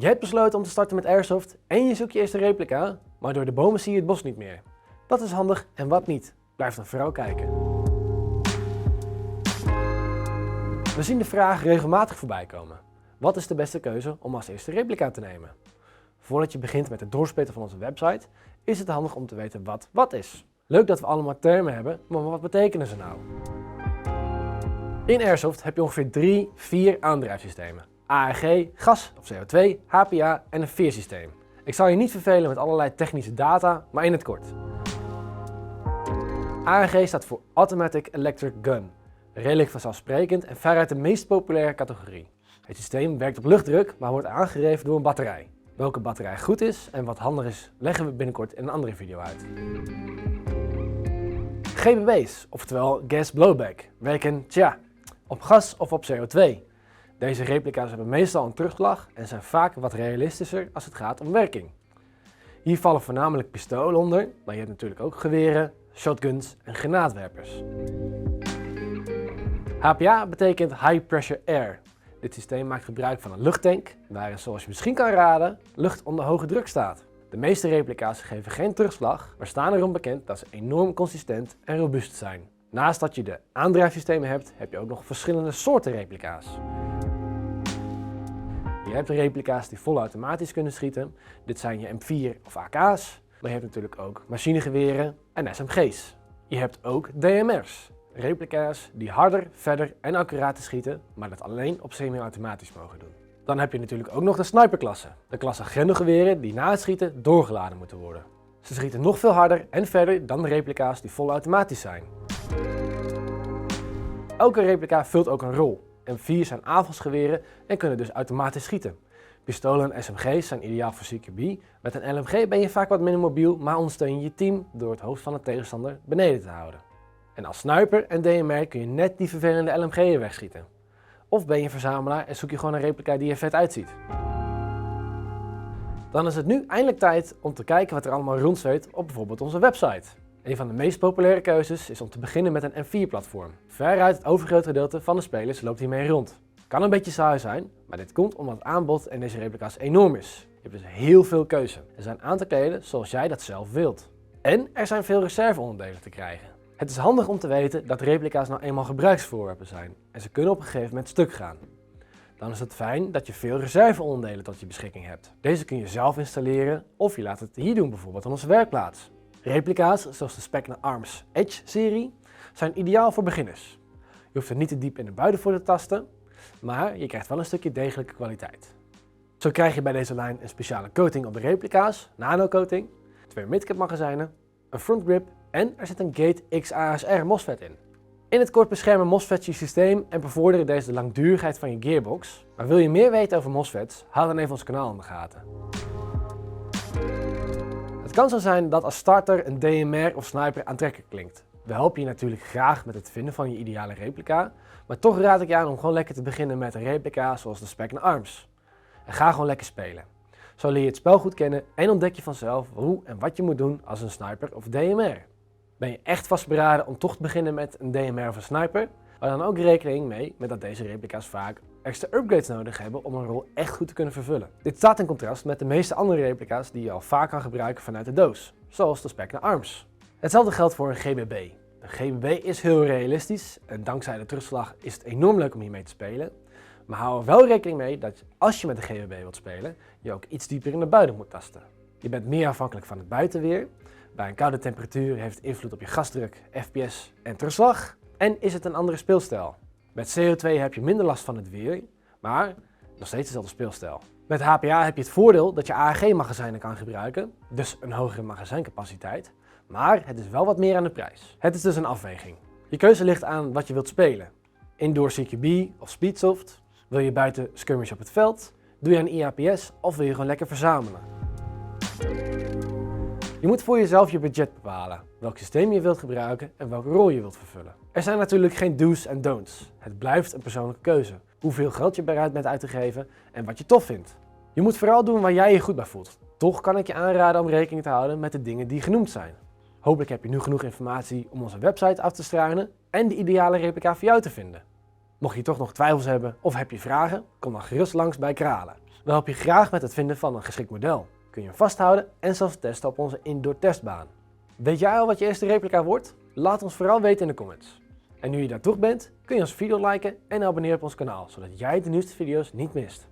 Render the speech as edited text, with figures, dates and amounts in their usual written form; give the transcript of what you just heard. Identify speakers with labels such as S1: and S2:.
S1: Je hebt besloten om te starten met Airsoft en je zoekt je eerste replica, maar door de bomen zie je het bos niet meer. Wat is handig en wat niet? Blijf dan vooral kijken. We zien de vraag regelmatig voorbij komen. Wat is de beste keuze om als eerste replica te nemen? Voordat je begint met het doorspitten van onze website, is het handig om te weten wat is. Leuk dat we allemaal termen hebben, maar wat betekenen ze nou? In Airsoft heb je ongeveer 3-4 aandrijfsystemen. ARG, gas of CO2, HPA en een veersysteem. Ik zal je niet vervelen met allerlei technische data, maar in het kort. ARG staat voor Automatic Electric Gun. Redelijk vanzelfsprekend en veruit de meest populaire categorie. Het systeem werkt op luchtdruk, maar wordt aangedreven door een batterij. Welke batterij goed is en wat handig is, leggen we binnenkort in een andere video uit. GBB's, oftewel Gas Blowback, werken op gas of op CO2. Deze replica's hebben meestal een terugslag en zijn vaak wat realistischer als het gaat om werking. Hier vallen voornamelijk pistolen onder, maar je hebt natuurlijk ook geweren, shotguns en granaatwerpers. HPA betekent High Pressure Air. Dit systeem maakt gebruik van een luchttank, waarin, zoals je misschien kan raden, lucht onder hoge druk staat. De meeste replica's geven geen terugslag, maar staan erom bekend dat ze enorm consistent en robuust zijn. Naast dat je de aandrijfsystemen hebt, heb je ook nog verschillende soorten replica's. Je hebt replica's die volautomatisch kunnen schieten. Dit zijn je M4 of AK's, maar je hebt natuurlijk ook machinegeweren en SMG's. Je hebt ook DMR's. Replica's die harder, verder en accurater schieten, maar dat alleen op semi-automatisch mogen doen. Dan heb je natuurlijk ook nog de sniperklasse. De klasse grendelgeweren die na het schieten doorgeladen moeten worden. Ze schieten nog veel harder en verder dan de replica's die volautomatisch zijn. Elke replica vult ook een rol. M4 zijn aanvalsgeweren en kunnen dus automatisch schieten. Pistolen en SMG's zijn ideaal voor CQB. Met een LMG ben je vaak wat minder mobiel, maar ondersteun je je team door het hoofd van de tegenstander beneden te houden. En als sniper en DMR kun je net die vervelende LMG'en wegschieten. Of ben je verzamelaar en zoek je gewoon een replica die er vet uitziet. Dan is het nu eindelijk tijd om te kijken wat er allemaal rondzweet op bijvoorbeeld onze website. Een van de meest populaire keuzes is om te beginnen met een M4-platform. Veruit het overgrote gedeelte van de spelers loopt hiermee rond. Kan een beetje saai zijn, maar dit komt omdat het aanbod in deze replica's enorm is. Je hebt dus heel veel keuze. Er zijn aan te kleden zoals jij dat zelf wilt. En er zijn veel reserveonderdelen te krijgen. Het is handig om te weten dat replica's nou eenmaal gebruiksvoorwerpen zijn en ze kunnen op een gegeven moment stuk gaan. Dan is het fijn dat je veel reserveonderdelen tot je beschikking hebt. Deze kun je zelf installeren of je laat het hier doen, bijvoorbeeld aan onze werkplaats. Replica's zoals de Specna Arms Edge-serie zijn ideaal voor beginners. Je hoeft er niet te diep in de buidel voor te tasten, maar je krijgt wel een stukje degelijke kwaliteit. Zo krijg je bij deze lijn een speciale coating op de replica's, nano-coating, 2 midcap magazijnen, een front grip en er zit een Gate XASR MOSFET in. In het kort beschermen MOSFETs je systeem en bevorderen deze de langdurigheid van je gearbox. Maar wil je meer weten over MOSFETs, hou dan even ons kanaal in de gaten. Het kan zo zijn dat als starter een DMR of sniper aantrekkelijk klinkt. We helpen je natuurlijk graag met het vinden van je ideale replica, maar toch raad ik je aan om gewoon lekker te beginnen met een replica zoals de Specna Arms. En ga gewoon lekker spelen. Zo leer je het spel goed kennen en ontdek je vanzelf hoe en wat je moet doen als een sniper of DMR. Ben je echt vastberaden om toch te beginnen met een DMR of een sniper? Maar dan ook rekening mee met dat deze replica's vaak extra upgrades nodig hebben om een rol echt goed te kunnen vervullen. Dit staat in contrast met de meeste andere replica's die je al vaak kan gebruiken vanuit de doos, zoals de Specna Arms. Hetzelfde geldt voor een GBB. De GBB is heel realistisch en dankzij de terugslag is het enorm leuk om hiermee te spelen. Maar hou er wel rekening mee dat als je met de GBB wilt spelen, je ook iets dieper in de buidel moet tasten. Je bent meer afhankelijk van het buitenweer. Bij een koude temperatuur heeft het invloed op je gasdruk, FPS en terugslag. En is het een andere speelstijl. Met CO2 heb je minder last van het weer, maar nog steeds dezelfde speelstijl. Met HPA heb je het voordeel dat je ARG-magazijnen kan gebruiken, dus een hogere magazijncapaciteit. Maar het is wel wat meer aan de prijs. Het is dus een afweging. Je keuze ligt aan wat je wilt spelen. Indoor CQB of Speedsoft. Wil je buiten skirmish op het veld? Doe je een IAPS of wil je gewoon lekker verzamelen? Je moet voor jezelf je budget bepalen, welk systeem je wilt gebruiken en welke rol je wilt vervullen. Er zijn natuurlijk geen do's en don'ts. Het blijft een persoonlijke keuze. Hoeveel geld je bereid bent uit te geven en wat je tof vindt. Je moet vooral doen waar jij je goed bij voelt. Toch kan ik je aanraden om rekening te houden met de dingen die genoemd zijn. Hopelijk heb je nu genoeg informatie om onze website af te struinen en de ideale replica voor jou te vinden. Mocht je toch nog twijfels hebben of heb je vragen, kom dan gerust langs bij Kralen. We helpen je graag met het vinden van een geschikt model. Kun je hem vasthouden en zelfs testen op onze indoor testbaan. Weet jij al wat je eerste replica wordt? Laat ons vooral weten in de comments. En nu je daar toch bent, kun je ons video liken en abonneren op ons kanaal, zodat jij de nieuwste video's niet mist.